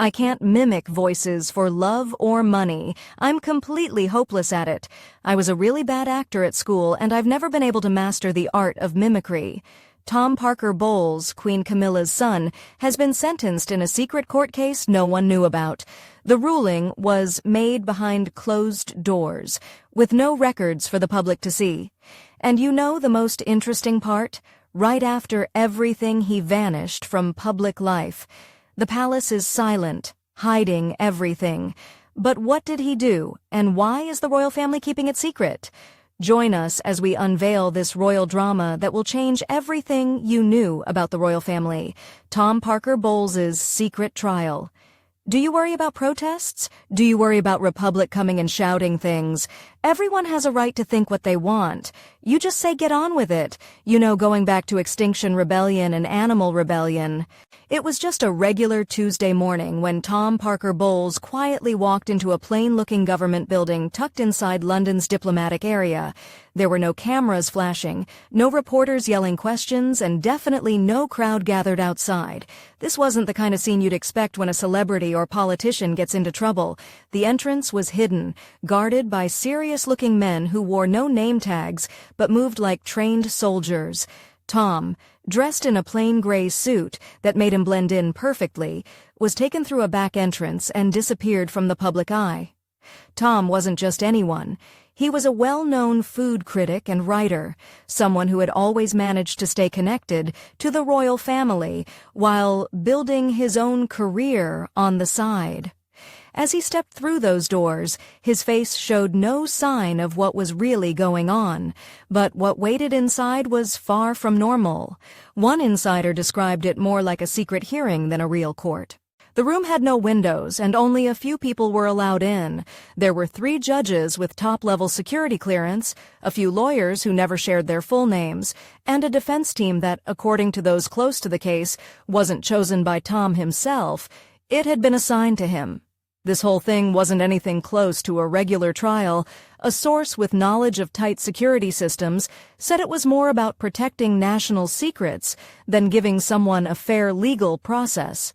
I can't mimic voices for love or money. I'm completely hopeless at it. I was a really bad actor at school, and I've never been able to master the art of mimicry. Tom Parker Bowles, Queen Camilla's son, has been sentenced in a secret court case no one knew about. The ruling was made behind closed doors, with no records for the public to see. And you know the most interesting part? Right after everything, he vanished from public life. The palace is silent, hiding everything. But what did he do, and why is the royal family keeping it secret? Join us as we unveil this royal drama that will change everything you knew about the royal family. Tom Parker Bowles' secret trial. Do you worry about protests? Do you worry about Republic coming and shouting things? Everyone has a right to think what they want. You just say get on with it. You know, going back to Extinction Rebellion and Animal Rebellion. It was just a regular Tuesday morning when Tom Parker Bowles quietly walked into a plain-looking government building tucked inside London's diplomatic area. There were no cameras flashing, no reporters yelling questions, and definitely no crowd gathered outside. This wasn't the kind of scene you'd expect when a celebrity or politician gets into trouble. The entrance was hidden, guarded by serious-looking men who wore no name tags but moved like trained soldiers. Tom, dressed in a plain gray suit that made him blend in perfectly, was taken through a back entrance and disappeared from the public eye. Tom wasn't just anyone. He was a well-known food critic and writer, someone who had always managed to stay connected to the royal family while building his own career on the side. As he stepped through those doors, his face showed no sign of what was really going on, but what waited inside was far from normal. One insider described it more like a secret hearing than a real court. The room had no windows, and only a few people were allowed in. There were 3 judges with top-level security clearance, a few lawyers who never shared their full names, and a defense team that, according to those close to the case, wasn't chosen by Tom himself. It had been assigned to him. This whole thing wasn't anything close to a regular trial. A source with knowledge of tight security systems said it was more about protecting national secrets than giving someone a fair legal process.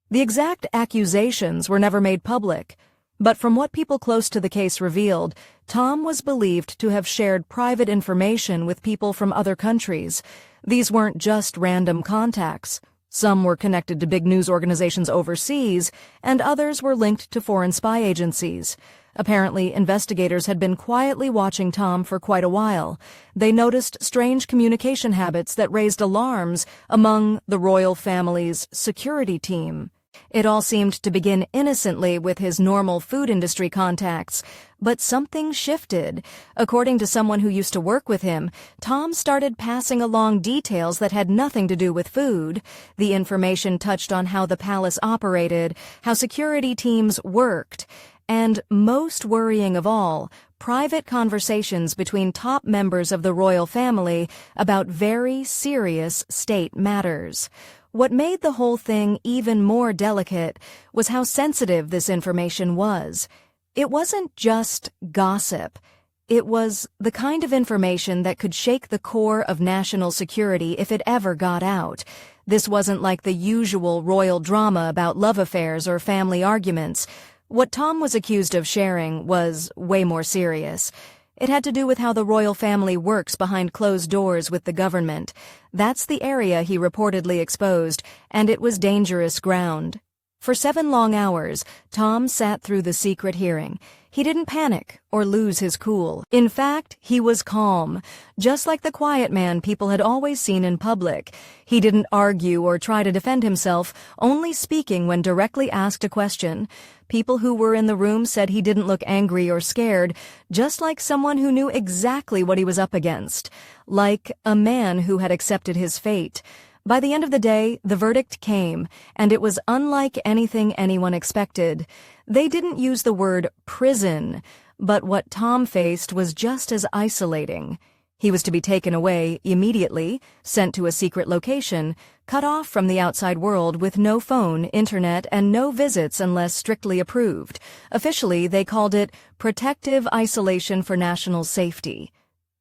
The exact accusations were never made public, but from what people close to the case revealed, Tom was believed to have shared private information with people from other countries. These weren't just random contacts. Some were connected to big news organizations overseas, and others were linked to foreign spy agencies. Apparently, investigators had been quietly watching Tom for quite a while. They noticed strange communication habits that raised alarms among the royal family's security team. It all seemed to begin innocently with his normal food industry contacts, but something shifted. According to someone who used to work with him, Tom started passing along details that had nothing to do with food. The information touched on how the palace operated, how security teams worked, and, most worrying of all, private conversations between top members of the royal family about very serious state matters. What made the whole thing even more delicate was how sensitive this information was. It wasn't just gossip. It was the kind of information that could shake the core of national security if it ever got out. This wasn't like the usual royal drama about love affairs or family arguments. What Tom was accused of sharing was way more serious. It had to do with how the royal family works behind closed doors with the government. That's the area he reportedly exposed, and it was dangerous ground. For 7 long hours, Tom sat through the secret hearing. He didn't panic or lose his cool. In fact, he was calm, just like the quiet man people had always seen in public. He didn't argue or try to defend himself, only speaking when directly asked a question. People who were in the room said he didn't look angry or scared, just like someone who knew exactly what he was up against, like a man who had accepted his fate. By the end of the day, the verdict came, and it was unlike anything anyone expected. They didn't use the word prison, but what Tom faced was just as isolating. He was to be taken away immediately, sent to a secret location, cut off from the outside world with no phone, internet, and no visits unless strictly approved. Officially, they called it protective isolation for national safety.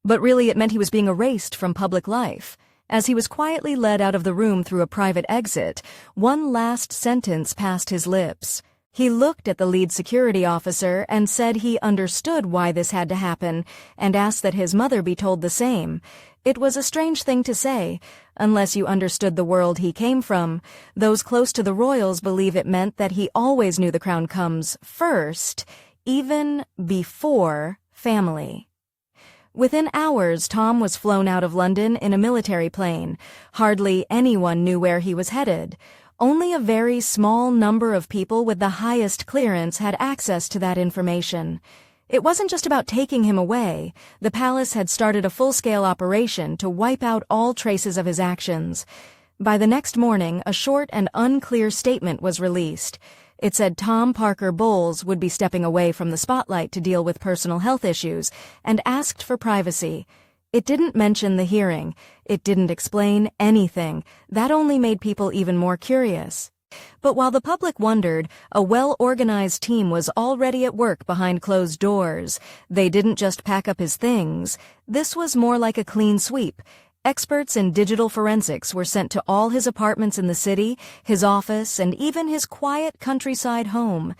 But really, it meant he was being erased from public life. As he was quietly led out of the room through a private exit, one last sentence passed his lips. He looked at the lead security officer and said he understood why this had to happen and asked that his mother be told the same. It was a strange thing to say, unless you understood the world he came from. Those close to the royals believe it meant that he always knew the crown comes first, even before family. Within hours, Tom was flown out of London in a military plane. Hardly anyone knew where he was headed. Only a very small number of people with the highest clearance had access to that information. It wasn't just about taking him away. The palace had started a full-scale operation to wipe out all traces of his actions. By the next morning, a short and unclear statement was released. It said Tom Parker Bowles would be stepping away from the spotlight to deal with personal health issues and asked for privacy. It didn't mention the hearing. It didn't explain anything. That only made people even more curious. But while the public wondered, a well-organized team was already at work behind closed doors. They didn't just pack up his things. This was more like a clean sweep. Experts in digital forensics were sent to all his apartments in the city, his office, and even his quiet countryside home.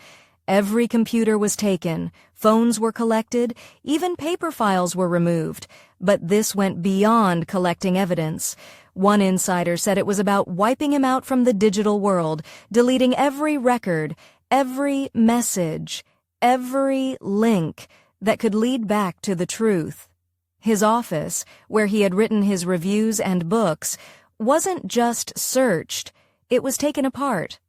Every computer was taken, phones were collected, even paper files were removed. But this went beyond collecting evidence. One insider said it was about wiping him out from the digital world, deleting every record, every message, every link that could lead back to the truth. His office, where he had written his reviews and books, wasn't just searched, it was taken apart.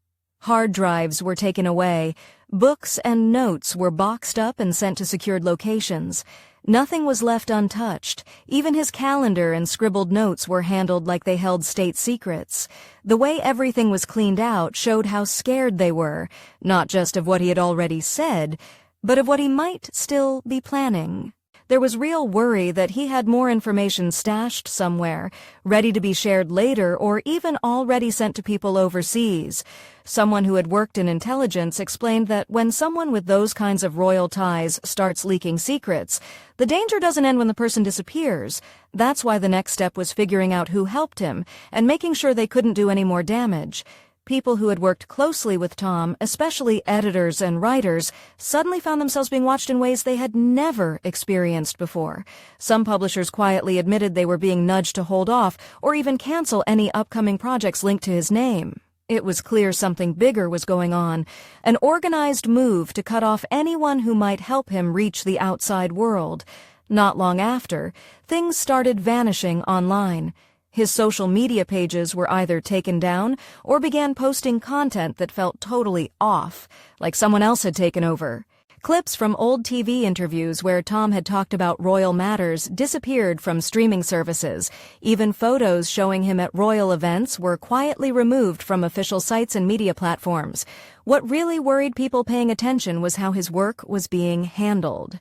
Hard drives were taken away, books and notes were boxed up and sent to secured locations. Nothing was left untouched. Even his calendar and scribbled notes were handled like they held state secrets. The way everything was cleaned out showed how scared they were, not just of what he had already said, but of what he might still be planning. There was real worry that he had more information stashed somewhere, ready to be shared later or even already sent to people overseas. Someone who had worked in intelligence explained that when someone with those kinds of royal ties starts leaking secrets, the danger doesn't end when the person disappears. That's why the next step was figuring out who helped him and making sure they couldn't do any more damage. People who had worked closely with Tom, especially editors and writers, suddenly found themselves being watched in ways they had never experienced before. Some publishers quietly admitted they were being nudged to hold off or even cancel any upcoming projects linked to his name. It was clear something bigger was going on, an organized move to cut off anyone who might help him reach the outside world. Not long after, things started vanishing online. His social media pages were either taken down or began posting content that felt totally off, like someone else had taken over. Clips from old TV interviews where Tom had talked about royal matters disappeared from streaming services. Even photos showing him at royal events were quietly removed from official sites and media platforms. What really worried people paying attention was how his work was being handled.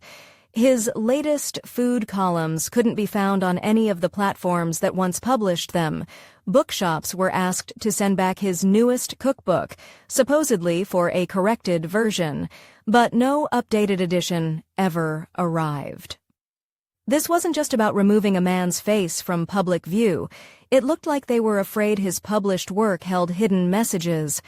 His latest food columns couldn't be found on any of the platforms that once published them. Bookshops were asked to send back his newest cookbook, supposedly for a corrected version, but no updated edition ever arrived. This wasn't just about removing a man's face from public view. It looked like they were afraid his published work held hidden messages.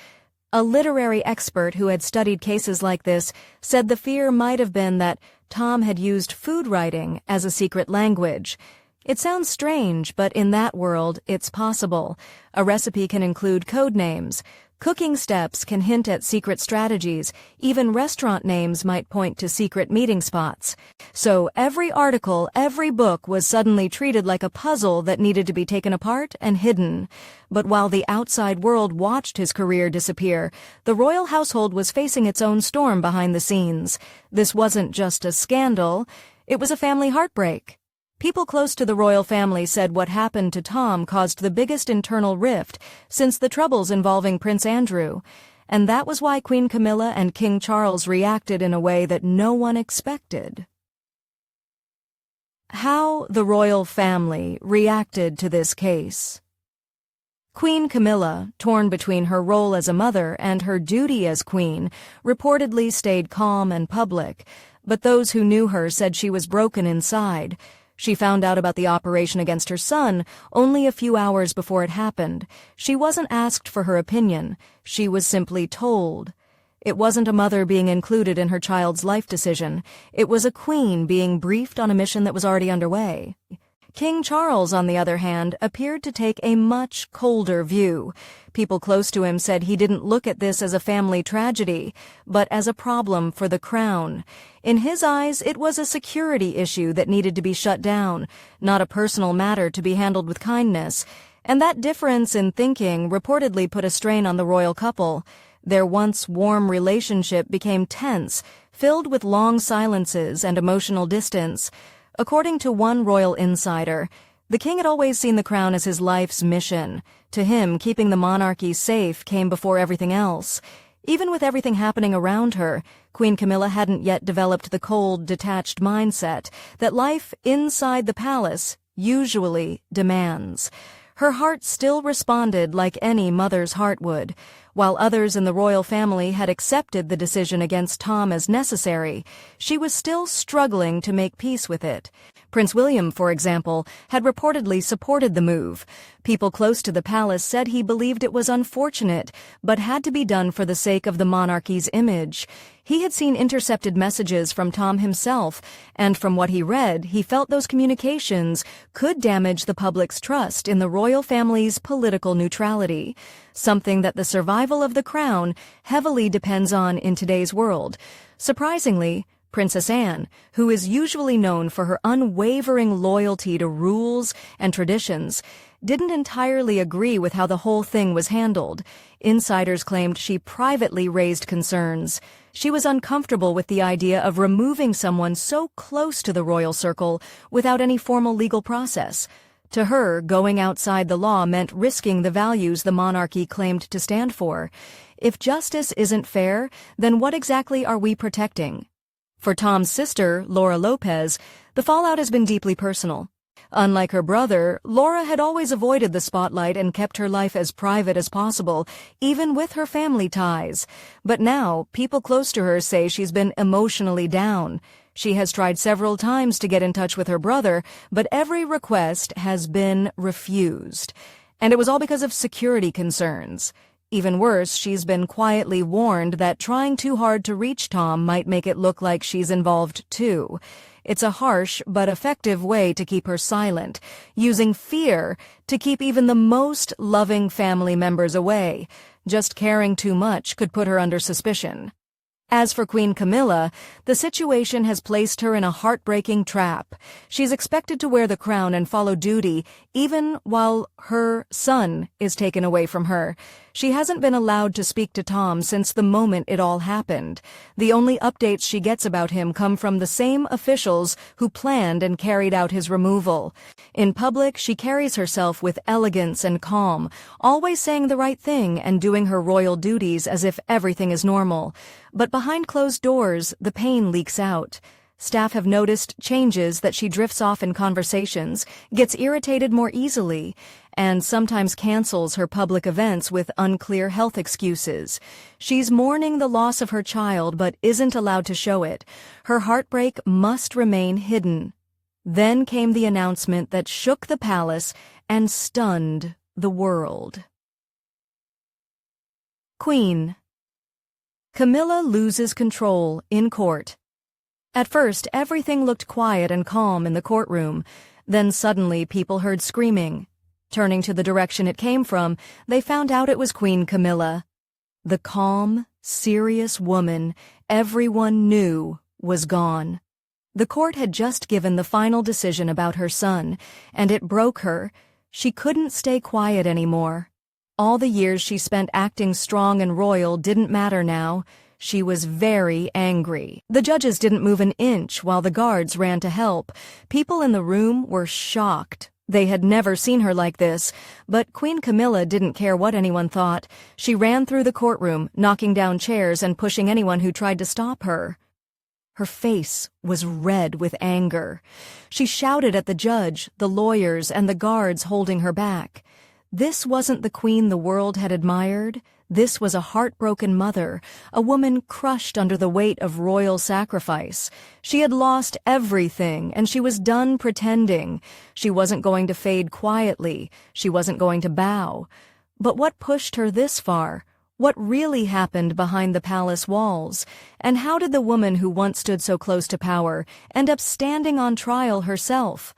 A literary expert who had studied cases like this said the fear might have been that Tom had used food writing as a secret language. It sounds strange, but in that world, it's possible. A recipe can include code names. Cooking steps can hint at secret strategies. Even restaurant names might point to secret meeting spots. So every article, every book was suddenly treated like a puzzle that needed to be taken apart and hidden. But while the outside world watched his career disappear, the royal household was facing its own storm behind the scenes. This wasn't just a scandal, it was a family heartbreak. People close to the royal family said what happened to Tom caused the biggest internal rift since the troubles involving Prince Andrew, and that was why Queen Camilla and King Charles reacted in a way that no one expected. How the royal family reacted to this case. Queen Camilla, torn between her role as a mother and her duty as queen, reportedly stayed calm and public, but those who knew her said she was broken inside. She found out about the operation against her son only a few hours before it happened. She wasn't asked for her opinion. She was simply told. It wasn't a mother being included in her child's life decision. It was a queen being briefed on a mission that was already underway. King Charles, on the other hand, appeared to take a much colder view. People close to him said he didn't look at this as a family tragedy, but as a problem for the crown. In his eyes, it was a security issue that needed to be shut down, not a personal matter to be handled with kindness. And that difference in thinking reportedly put a strain on the royal couple. Their once warm relationship became tense, filled with long silences and emotional distance. According to one royal insider, the king had always seen the crown as his life's mission. To him, keeping the monarchy safe came before everything else. Even with everything happening around her, Queen Camilla hadn't yet developed the cold, detached mindset that life inside the palace usually demands. Her heart still responded like any mother's heart would. While others in the royal family had accepted the decision against Tom as necessary, she was still struggling to make peace with it. Prince William, for example, had reportedly supported the move. People close to the palace said he believed it was unfortunate, but had to be done for the sake of the monarchy's image. He had seen intercepted messages from Tom himself, and from what he read, he felt those communications could damage the public's trust in the royal family's political neutrality, something that the survival of the crown heavily depends on in today's world. Surprisingly, Princess Anne, who is usually known for her unwavering loyalty to rules and traditions, didn't entirely agree with how the whole thing was handled. Insiders claimed she privately raised concerns. She was uncomfortable with the idea of removing someone so close to the royal circle without any formal legal process. To her, going outside the law meant risking the values the monarchy claimed to stand for. If justice isn't fair, then what exactly are we protecting? For Tom's sister, Laura Lopez, the fallout has been deeply personal. Unlike her brother, Laura had always avoided the spotlight and kept her life as private as possible, even with her family ties. But now, people close to her say she's been emotionally down. She has tried several times to get in touch with her brother, but every request has been refused. And it was all because of security concerns. Even worse, she's been quietly warned that trying too hard to reach Tom might make it look like she's involved too. It's a harsh but effective way to keep her silent, using fear to keep even the most loving family members away. Just caring too much could put her under suspicion. As for Queen Camilla, the situation has placed her in a heartbreaking trap. She's expected to wear the crown and follow duty, even while her son is taken away from her. She hasn't been allowed to speak to Tom since the moment it all happened. The only updates she gets about him come from the same officials who planned and carried out his removal. In public, she carries herself with elegance and calm, always saying the right thing and doing her royal duties as if everything is normal. But behind closed doors, the pain leaks out. Staff have noticed changes that she drifts off in conversations, gets irritated more easily, and sometimes cancels her public events with unclear health excuses. She's mourning the loss of her child but isn't allowed to show it. Her heartbreak must remain hidden. Then came the announcement that shook the palace and stunned the world. Queen. Camilla loses control in court. At first, everything looked quiet and calm in the courtroom. Then suddenly people heard screaming. Turning to the direction it came from, they found out it was Queen Camilla. The calm, serious woman everyone knew was gone. The court had just given the final decision about her son, and it broke her. She couldn't stay quiet anymore. All the years she spent acting strong and royal didn't matter now. She was very angry. The judges didn't move an inch while the guards ran to help. People in the room were shocked. They had never seen her like this, but Queen Camilla didn't care what anyone thought. She ran through the courtroom, knocking down chairs and pushing anyone who tried to stop her. Her face was red with anger. She shouted at the judge, the lawyers, and the guards holding her back. This wasn't the queen the world had admired. This was a heartbroken mother, a woman crushed under the weight of royal sacrifice. She had lost everything, and she was done pretending. She wasn't going to fade quietly. She wasn't going to bow. But what pushed her this far? What really happened behind the palace walls? And how did the woman who once stood so close to power end up standing on trial herself?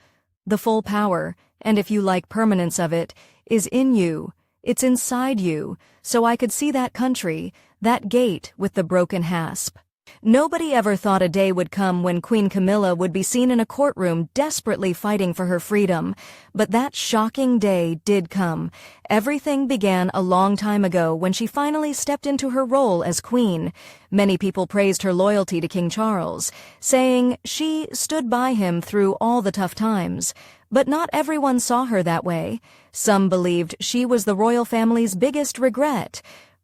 The full power, and if you like permanence of it, is in you. It's inside you, so I could see that country, that gate with the broken hasp. Nobody ever thought a day would come when Queen Camilla would be seen in a courtroom desperately fighting for her freedom. But that shocking day did come. Everything began a long time ago when she finally stepped into her role as queen. Many people praised her loyalty to King Charles, saying she stood by him through all the tough times. But not everyone saw her that way. Some believed she was the royal family's biggest regret.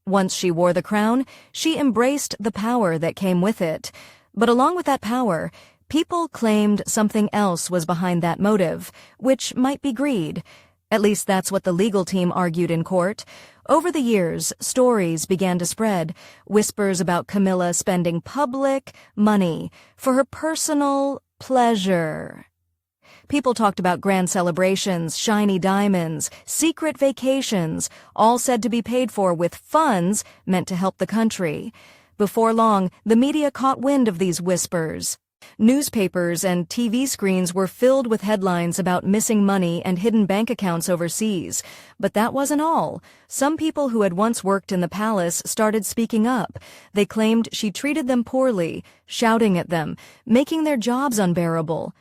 Once she wore the crown, she embraced the power that came with it. But along with that power, people claimed something else was behind that motive, which might be greed. At least that's what the legal team argued in court. Over the years, stories began to spread, whispers about Camilla spending public money for her personal pleasure. People talked about grand celebrations, shiny diamonds, secret vacations, all said to be paid for with funds meant to help the country. Before long, the media caught wind of these whispers. Newspapers and TV screens were filled with headlines about missing money and hidden bank accounts overseas. But that wasn't all. Some people who had once worked in the palace started speaking up. They claimed she treated them poorly, shouting at them, making their jobs unbearable,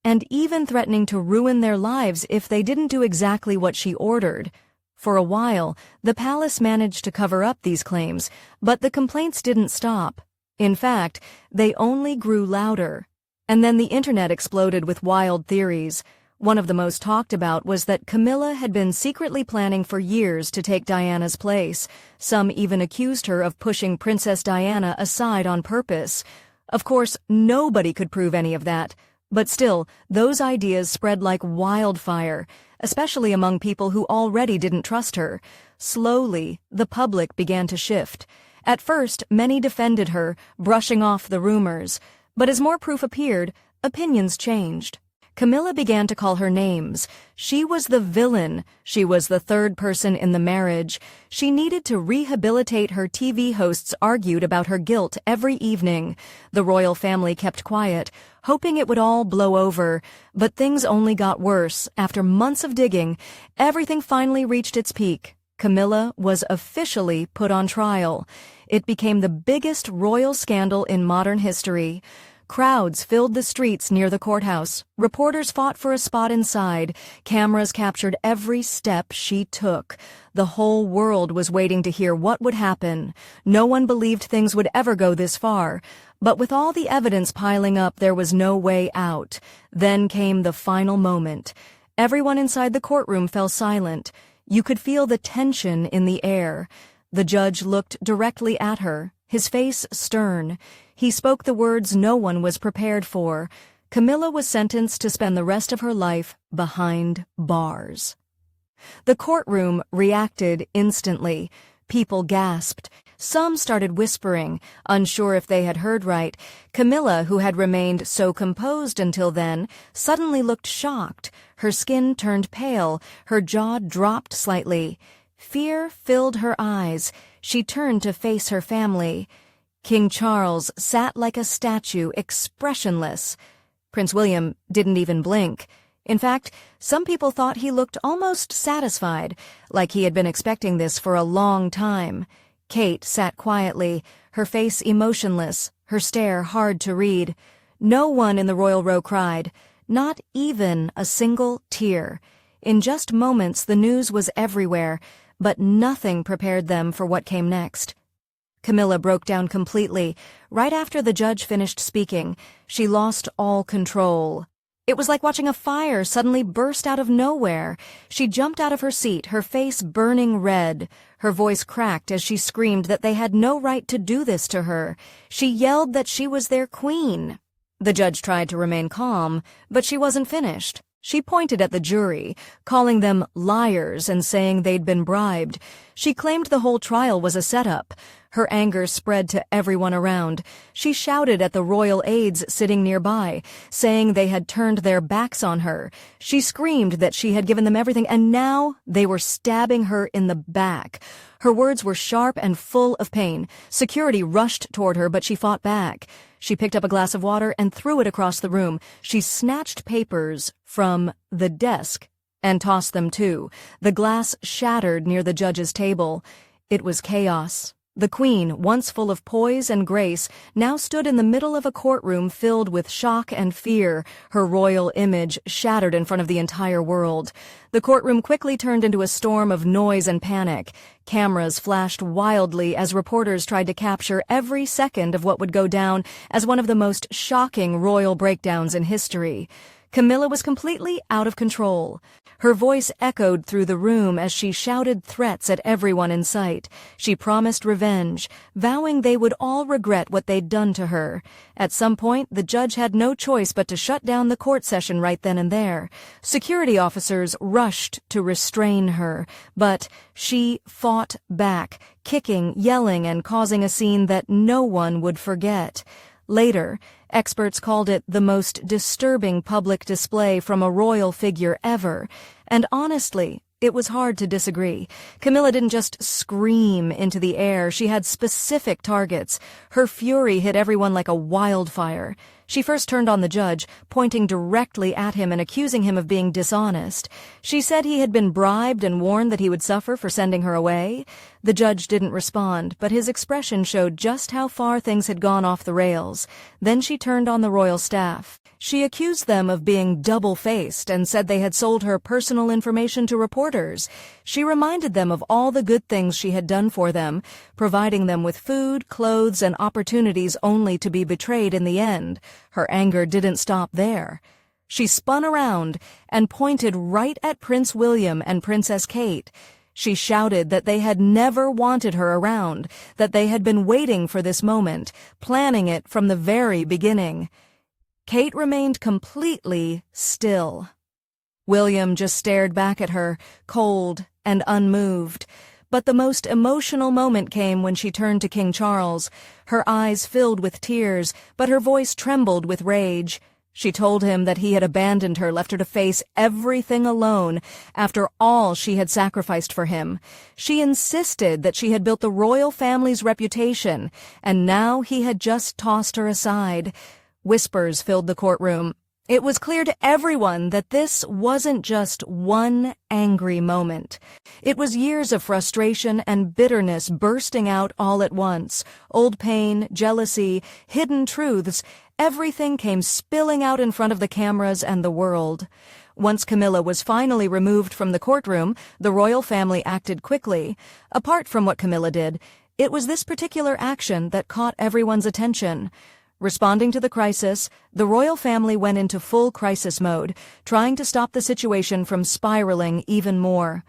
and even threatening to ruin their lives if they didn't do exactly what she ordered. For a while, the palace managed to cover up these claims, but the complaints didn't stop. In fact, they only grew louder. And then the internet exploded with wild theories. One of the most talked about was that Camilla had been secretly planning for years to take Diana's place. Some even accused her of pushing Princess Diana aside on purpose. Of course, nobody could prove any of that. But still, those ideas spread like wildfire, especially among people who already didn't trust her. Slowly, the public began to shift. At first, many defended her, brushing off the rumors. But as more proof appeared, opinions changed. Camilla began to call her names. She was the villain. She was the third person in the marriage. She needed to rehabilitate her. TV hosts argued about her guilt every evening. The royal family kept quiet, hoping it would all blow over. But things only got worse. After months of digging, everything finally reached its peak. Camilla was officially put on trial. It became the biggest royal scandal in modern history. Crowds filled the streets near the courthouse. Reporters fought for a spot inside. Cameras captured every step she took. The whole world was waiting to hear what would happen. No one believed things would ever go this far. But with all the evidence piling up, there was no way out. Then came the final moment. Everyone inside the courtroom fell silent. You could feel the tension in the air. The judge looked directly at her, his face stern. He spoke the words no one was prepared for. Camilla was sentenced to spend the rest of her life behind bars. The courtroom reacted instantly. People gasped. Some started whispering, unsure if they had heard right. Camilla, who had remained so composed until then, suddenly looked shocked. Her skin turned pale. Her jaw dropped slightly. Fear filled her eyes. She turned to face her family. King Charles sat like a statue, expressionless. Prince William didn't even blink. In fact, some people thought he looked almost satisfied, like he had been expecting this for a long time. Kate sat quietly, her face emotionless, her stare hard to read. No one in the royal row cried, not even a single tear. In just moments, the news was everywhere, but nothing prepared them for what came next. Camilla broke down completely. Right after the judge finished speaking, she lost all control. It was like watching a fire suddenly burst out of nowhere. She jumped out of her seat, her face burning red. Her voice cracked as she screamed that they had no right to do this to her. She yelled that she was their queen. The judge tried to remain calm, but she wasn't finished. She pointed at the jury, calling them liars and saying they'd been bribed. She claimed the whole trial was a setup. Her anger spread to everyone around. She shouted at the royal aides sitting nearby, saying they had turned their backs on her. She screamed that she had given them everything, and now they were stabbing her in the back. Her words were sharp and full of pain. Security rushed toward her, but she fought back. She picked up a glass of water and threw it across the room. She snatched papers from the desk and tossed them too. The glass shattered near the judge's table. It was chaos. The Queen, once full of poise and grace, now stood in the middle of a courtroom filled with shock and fear, her royal image shattered in front of the entire world. The courtroom quickly turned into a storm of noise and panic. Cameras flashed wildly as reporters tried to capture every second of what would go down as one of the most shocking royal breakdowns in history. Camilla was completely out of control. Her voice echoed through the room as she shouted threats at everyone in sight. She promised revenge, vowing they would all regret what they'd done to her. At some point, the judge had no choice but to shut down the court session right then and there. Security officers rushed to restrain her, but she fought back, kicking, yelling, and causing a scene that no one would forget. Later, experts called it the most disturbing public display from a royal figure ever, and honestly, it was hard to disagree. Camilla didn't just scream into the air, she had specific targets. Her fury hit everyone like a wildfire. She first turned on the judge, pointing directly at him and accusing him of being dishonest. She said he had been bribed and warned that he would suffer for sending her away. The judge didn't respond, but his expression showed just how far things had gone off the rails. Then she turned on the royal staff. She accused them of being double-faced and said they had sold her personal information to reporters. She reminded them of all the good things she had done for them, providing them with food, clothes, and opportunities only to be betrayed in the end. Her anger didn't stop there. She spun around and pointed right at Prince William and Princess Kate. She shouted that they had never wanted her around, that they had been waiting for this moment, planning it from the very beginning. Kate remained completely still. William just stared back at her, cold and unmoved. But the most emotional moment came when she turned to King Charles. Her eyes filled with tears, but her voice trembled with rage. She told him that he had abandoned her, left her to face everything alone after all she had sacrificed for him. She insisted that she had built the royal family's reputation, and now he had just tossed her aside. Whispers filled the courtroom. It was clear to everyone that this wasn't just one angry moment. It was years of frustration and bitterness bursting out all at once. Old pain, jealousy, hidden truths, everything came spilling out in front of the cameras and the world. Once Camilla was finally removed from the courtroom, the royal family acted quickly. Apart from what Camilla did, it was this particular action that caught everyone's attention. Responding to the crisis, the royal family went into full crisis mode, trying to stop the situation from spiraling even more.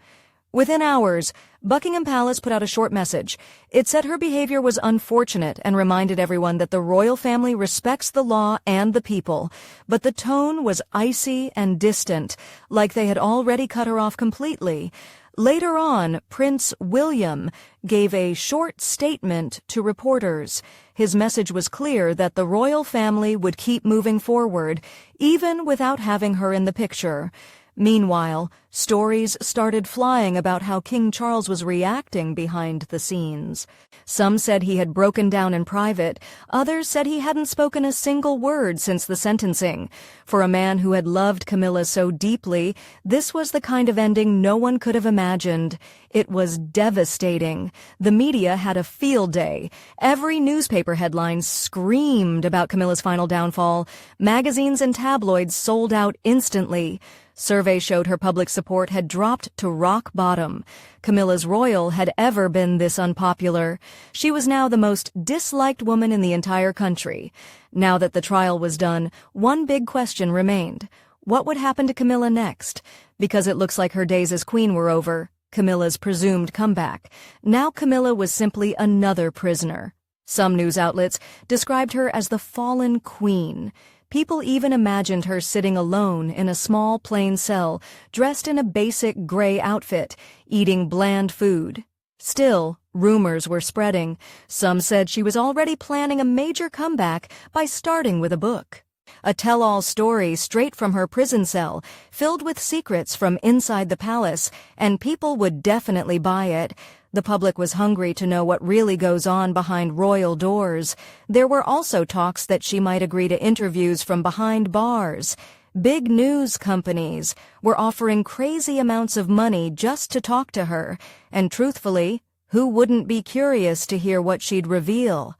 Within hours, Buckingham Palace put out a short message. It said her behavior was unfortunate and reminded everyone that the royal family respects the law and the people, but the tone was icy and distant, like they had already cut her off completely. Later on, Prince William gave a short statement to reporters. His message was clear that the royal family would keep moving forward, even without having her in the picture. Meanwhile, stories started flying about how King Charles was reacting behind the scenes. Some said he had broken down in private. Others said he hadn't spoken a single word since the sentencing. For a man who had loved Camilla so deeply, this was the kind of ending no one could have imagined. It was devastating. The media had a field day. Every newspaper headline screamed about Camilla's final downfall. Magazines and tabloids sold out instantly. Surveys showed her public support had dropped to rock bottom. Camilla's royal had ever been this unpopular. She was now the most disliked woman in the entire country. Now that the trial was done, one big question remained. What would happen to Camilla next? Because it looks like her days as queen were over, Camilla's presumed comeback. Now Camilla was simply another prisoner. Some news outlets described her as the fallen queen. People even imagined her sitting alone in a small plain cell, dressed in a basic gray outfit, eating bland food. Still, rumors were spreading. Some said she was already planning a major comeback by starting with a book. A tell-all story straight from her prison cell, filled with secrets from inside the palace, and people would definitely buy it. The public was hungry to know what really goes on behind royal doors. There were also talks that she might agree to interviews from behind bars. Big news companies were offering crazy amounts of money just to talk to her, and truthfully, who wouldn't be curious to hear what she'd reveal?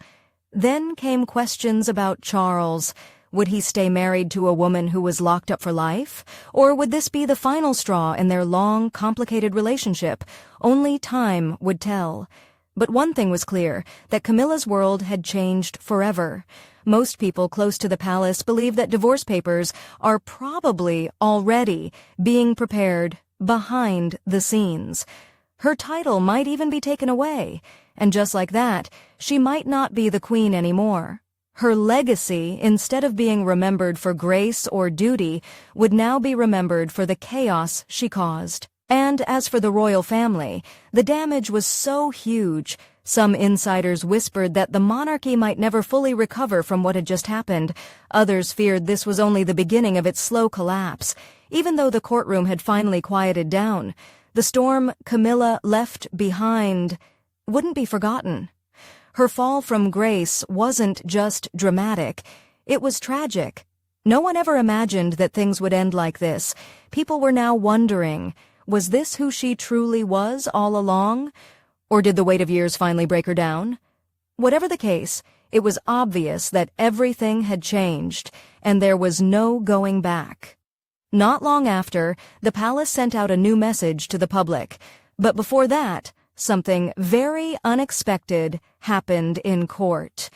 Then came questions about Charles. Would he stay married to a woman who was locked up for life? Or would this be the final straw in their long, complicated relationship? Only time would tell. But one thing was clear, that Camilla's world had changed forever. Most people close to the palace believe that divorce papers are probably already being prepared behind the scenes. Her title might even be taken away, and just like that, she might not be the queen anymore. Her legacy, instead of being remembered for grace or duty, would now be remembered for the chaos she caused. And as for the royal family, the damage was so huge. Some insiders whispered that the monarchy might never fully recover from what had just happened. Others feared this was only the beginning of its slow collapse. Even though the courtroom had finally quieted down, the storm Camilla left behind wouldn't be forgotten. Her fall from grace wasn't just dramatic, it was tragic. No one ever imagined that things would end like this. People were now wondering, was this who she truly was all along? Or did the weight of years finally break her down? Whatever the case, it was obvious that everything had changed, and there was no going back. Not long after, the palace sent out a new message to the public. But before that, something very unexpected happened in court.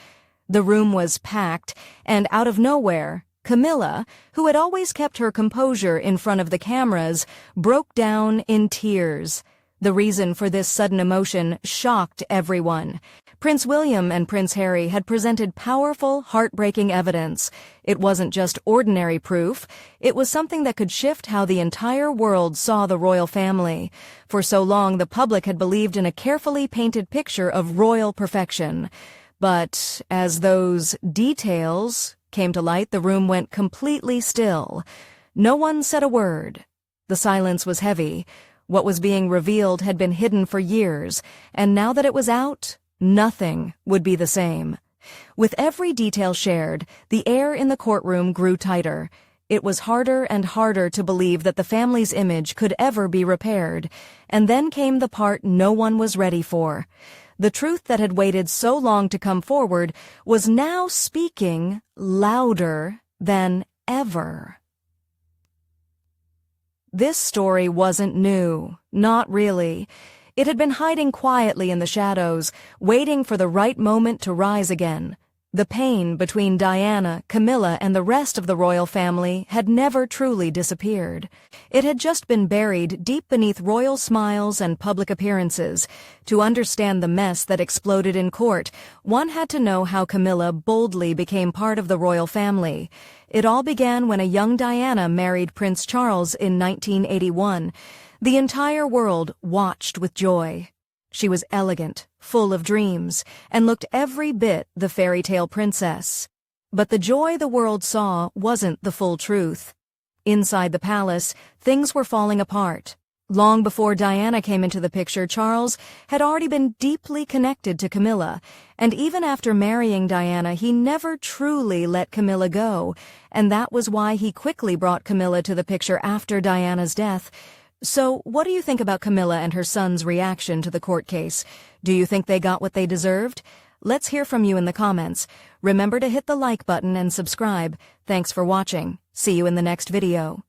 The room was packed, and out of nowhere, Camilla, who had always kept her composure in front of the cameras, broke down in tears. The reason for this sudden emotion shocked everyone. Prince William and Prince Harry had presented powerful, heartbreaking evidence. It wasn't just ordinary proof. It was something that could shift how the entire world saw the royal family. For so long, the public had believed in a carefully painted picture of royal perfection. But as those details came to light, the room went completely still. No one said a word. The silence was heavy. What was being revealed had been hidden for years, and now that it was out, nothing would be the same. With every detail shared, the air in the courtroom grew tighter. It was harder and harder to believe that the family's image could ever be repaired. And then came the part no one was ready for. The truth that had waited so long to come forward was now speaking louder than ever. This story wasn't new, not really. It had been hiding quietly in the shadows, waiting for the right moment to rise again. The pain between Diana, Camilla, and the rest of the royal family had never truly disappeared. It had just been buried deep beneath royal smiles and public appearances. To understand the mess that exploded in court, one had to know how Camilla boldly became part of the royal family. It all began when a young Diana married Prince Charles in 1981. The entire world watched with joy. She was elegant, full of dreams, and looked every bit the fairy tale princess. But the joy the world saw wasn't the full truth. Inside the palace, things were falling apart. Long before Diana came into the picture, Charles had already been deeply connected to Camilla, and even after marrying Diana, he never truly let Camilla go, and that was why he quickly brought Camilla to the picture after Diana's death. So, what do you think about Camilla and her son's reaction to the court case? Do you think they got what they deserved? Let's hear from you in the comments. Remember to hit the like button and subscribe. Thanks for watching. See you in the next video.